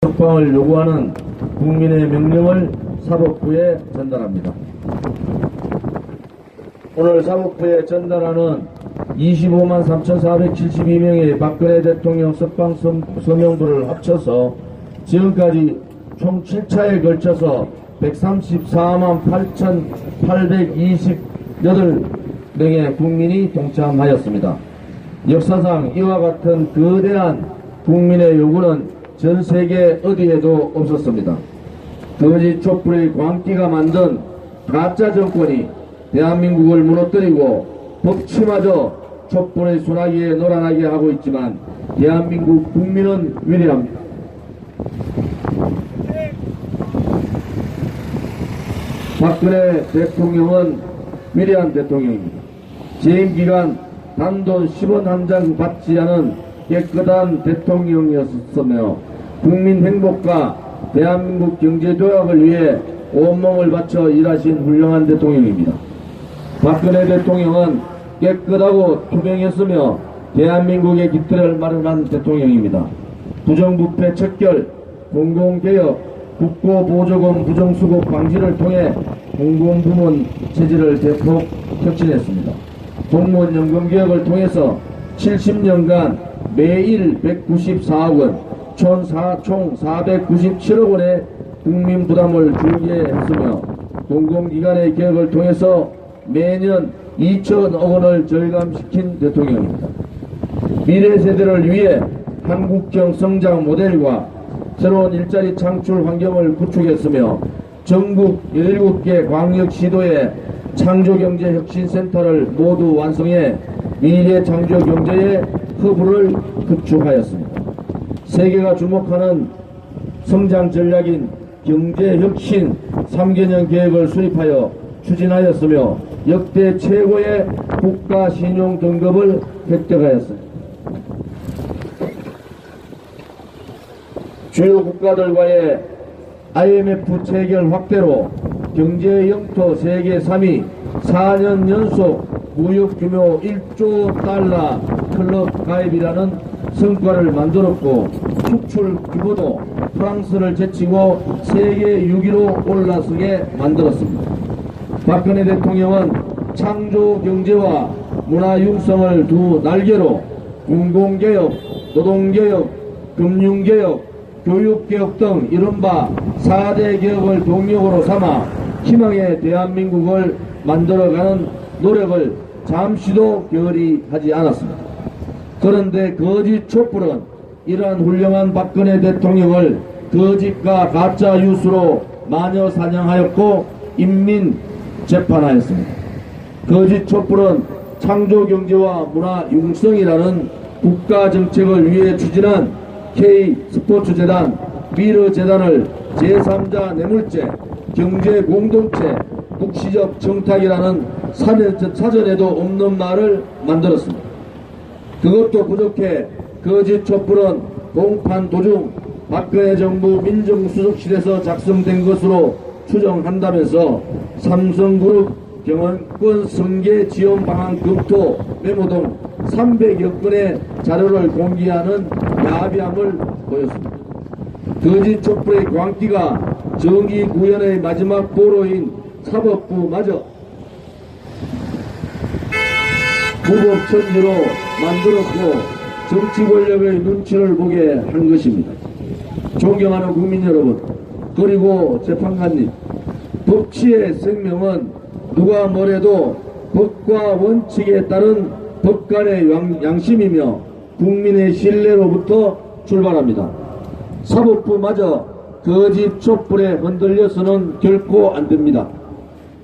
석방을 요구하는 국민의 명령을 사법부에 전달합니다. 오늘 사법부에 전달하는 25만 3,472명의 박근혜 대통령 석방 서명부를 합쳐서 지금까지 총 7차에 걸쳐서 134만 8,828명의 국민이 동참하였습니다. 역사상 이와 같은 거대한 국민의 요구는 전 세계 어디에도 없었습니다. 거짓 촛불의 광기가 만든 가짜 정권이 대한민국을 무너뜨리고 법치마저 촛불의 소나기에 놀아나게 하고 있지만 대한민국 국민은 위대합니다. 박근혜 대통령은 위대한 대통령입니다. 재임 기간 단돈 10원 한 장 받지 않은 깨끗한 대통령이었으며 국민 행복과 대한민국 경제 도약을 위해 온몸을 바쳐 일하신 훌륭한 대통령입니다. 박근혜 대통령은 깨끗하고 투명했으며 대한민국의 깃들을 마련한 대통령입니다. 부정부패 척결, 공공개혁, 국고보조금 부정수급 방지를 통해 공공부문 체질을 대폭 혁신했습니다. 공무원 연금 개혁을 통해서 70년간 매일 194억 원, 총 497억 원의 국민 부담을 줄게 했으며 공공기관의 개혁을 통해서 매년 2천억 원을 절감시킨 대통령입니다. 미래 세대를 위해 한국형 성장 모델과 새로운 일자리 창출 환경을 구축했으며 전국 17개 광역시도에 창조경제혁신센터를 모두 완성해 미래 창조경제의 허브를 구축하였습니다. 세계가 주목하는 성장 전략인 경제혁신 3개년 계획을 수립하여 추진하였으며 역대 최고의 국가신용 등급을 획득하였습니다. 주요 국가들과의 IMF 체결 확대로 경제 영토 세계 3위 4년 연속 무역 규모 1조 달러 클럽 가입이라는 성과를 만들었고 수출 규모도 프랑스를 제치고 세계 6위로 올라서게 만들었습니다. 박근혜 대통령은 창조 경제와 문화 융성을 두 날개로 공공개혁, 노동개혁, 금융개혁, 교육개혁 등 이른바 4대 개혁을 동력으로 삼아 희망의 대한민국을 만들어가는 노력을 잠시도 게을리 하지 않았습니다. 그런데 거짓 촛불은 이러한 훌륭한 박근혜 대통령을 거짓과 가짜 뉴스로 마녀 사냥하였고 인민 재판하였습니다. 거짓 촛불은 창조경제와 문화 융성이라는 국가정책을 위해 추진한 K스포츠재단, 미르재단을 제3자 뇌물죄, 경제공동체, 국시적 청탁이라는 사전에도 없는 말을 만들었습니다. 그것도 부족해 거짓 촛불은 공판 도중 박근혜 정부 민정수석실에서 작성된 것으로 추정한다면서 삼성그룹 경영권 승계 지원 방안 검토 메모 등 300여 건의 자료를 공개하는 야비함을 보였습니다. 거짓 촛불의 광기가 정의 구현의 마지막 보루인 사법부마저 무법천지로 만들었고 정치 권력의 눈치를 보게 한 것입니다. 존경하는 국민 여러분, 그리고 재판관님, 법치의 생명은 누가 뭐래도 법과 원칙에 따른 법관의 양심이며 국민의 신뢰로부터 출발합니다. 사법부마저 거짓 촛불에 흔들려서는 결코 안 됩니다.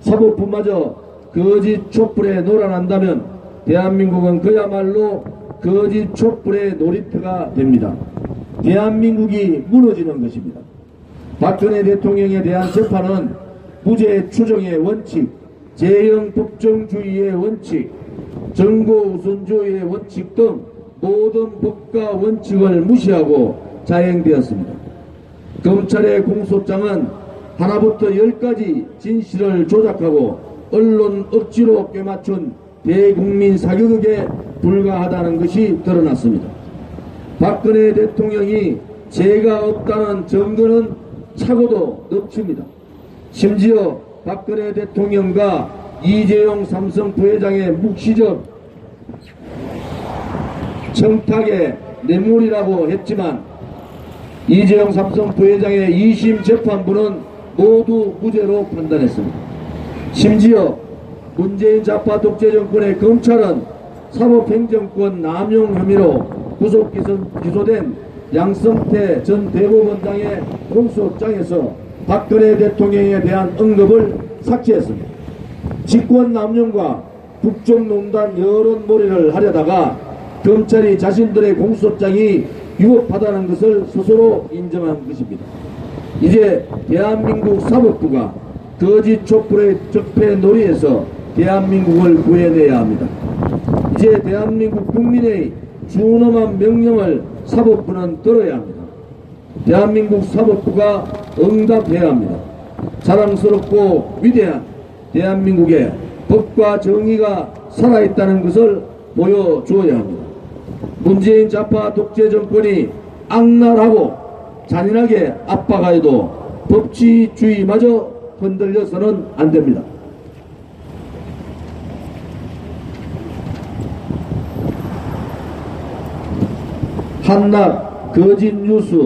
사법부마저 거짓 촛불에 놀아난다면 대한민국은 그야말로 거짓 촛불의 놀이터가 됩니다. 대한민국이 무너지는 것입니다. 박근혜 대통령에 대한 재판은 무죄 추정의 원칙, 재형 법정주의의 원칙, 정보 우선주의의 원칙 등 모든 법과 원칙을 무시하고 자행되었습니다. 검찰의 공소장은 하나부터 10까지 진실을 조작하고 언론 억지로 꿰맞춘 대국민 사교육에 불과하다는 것이 드러났습니다. 박근혜 대통령이 죄가 없다는 증거는 차고도 넘칩니다. 심지어 박근혜 대통령과 이재용 삼성 부회장의 묵시적 청탁의 뇌물이라고 했지만 이재용 삼성 부회장의 2심 재판부는 모두 무죄로 판단했습니다. 심지어 문재인 좌파 독재 정권의 검찰은 사법행정권 남용 혐의로 구속 기소된 양성태 전 대법원장의 공소장에서 박근혜 대통령에 대한 언급을 삭제했습니다. 직권 남용과 국정농단 여론몰이를 하려다가 검찰이 자신들의 공소장이 위법하다는 것을 스스로 인정한 것입니다. 이제 대한민국 사법부가 거짓 촛불의 적폐 놀이에서 대한민국을 구해내야 합니다. 이제 대한민국 국민의 준엄한 명령을 사법부는 들어야 합니다. 대한민국 사법부가 응답해야 합니다. 자랑스럽고 위대한 대한민국에 법과 정의가 살아있다는 것을 보여주어야 합니다. 문재인 좌파 독재 정권이 악랄하고 잔인하게 압박하여도 법치주의마저 흔들려서는 안 됩니다. 한낱 거짓 뉴스,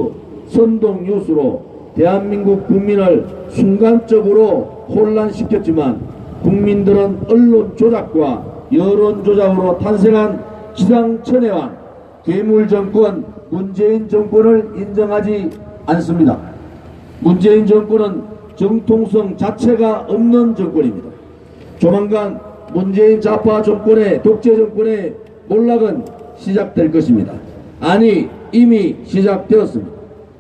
선동 뉴스로 대한민국 국민을 순간적으로 혼란시켰지만 국민들은 언론 조작과 여론 조작으로 탄생한 기상천외한 괴물 정권 문재인 정권을 인정하지 않습니다. 문재인 정권은 정통성 자체가 없는 정권입니다. 조만간 문재인 좌파 정권의 독재 정권의 몰락은 시작될 것입니다. 아니 이미 시작되었습니다.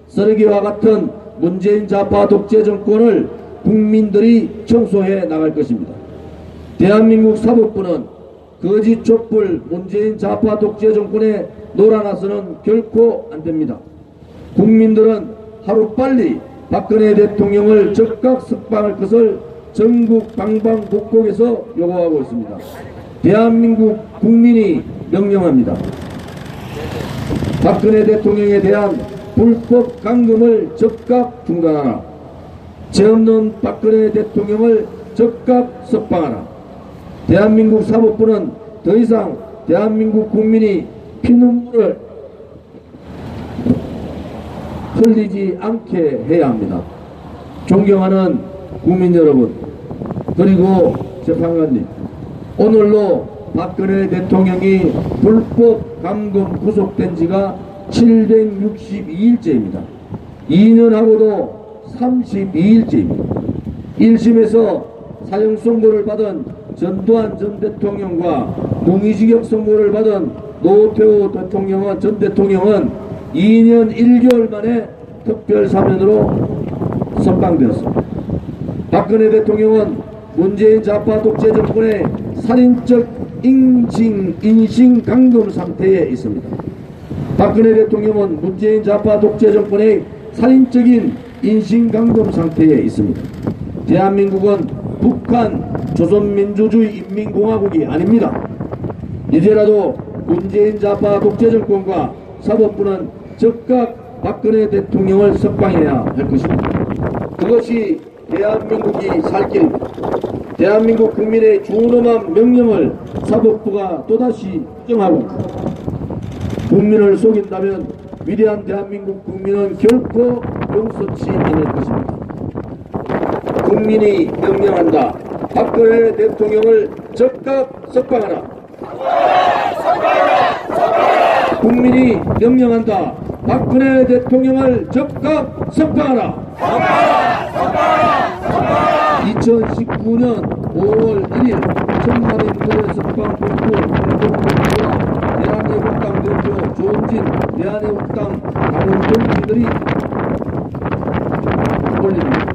쓰레기와 같은 문재인 좌파 독재 정권을 국민들이 청소해 나갈 것입니다. 대한민국 사법부는 거짓 촛불 문재인 좌파 독재 정권에 놀아나서는 결코 안됩니다. 국민들은 하루빨리 박근혜 대통령을 즉각 석방할 것을 전국 방방곡곡에서 요구하고 있습니다. 대한민국 국민이 명령합니다. 박근혜 대통령에 대한 불법 감금을 즉각 중단하라. 죄 없는 박근혜 대통령을 즉각 석방하라. 대한민국 사법부는 더 이상 대한민국 국민이 피눈물을 흘리지 않게 해야 합니다. 존경하는 국민 여러분, 그리고 재판관님, 오늘로 박근혜 대통령이 불법 감금 구속된 지가 762일째입니다. 2년하고도 32일째입니다. 1심에서 사형 선고를 받은 전두환 전 대통령과 무기징역 선고를 받은 노태우 전 대통령은 2년 1개월 만에 특별사면으로 석방되었습니다. 박근혜 대통령은 문재인 좌파 독재 정권의 살인적 인신강금 상태에 있습니다. 박근혜 대통령은 문재인 좌파 독재 정권의 살인적인 인신강금 상태에 있습니다. 대한민국은 북한 조선민주주의 인민공화국이 아닙니다. 이제라도 문재인 좌파 독재 정권과 사법부는 즉각 박근혜 대통령을 석방해야 할 것입니다. 그것이 대한민국이 살 길입니다. 대한민국 국민의 준엄한 명령을 사법부가 또다시 정하고 국민을 속인다면 위대한 대한민국 국민은 결코 용서치 않을 것입니다. 국민이 명령한다. 박근혜 대통령을 즉각 석방하라. 국민이 명령한다. 박근혜 대통령을 즉각 석방하라. 2019년 5월 1일 천만인들의 석방 공포와 대한애국당 대표 조은진 대한애국당 당원 동지들이 올립니다.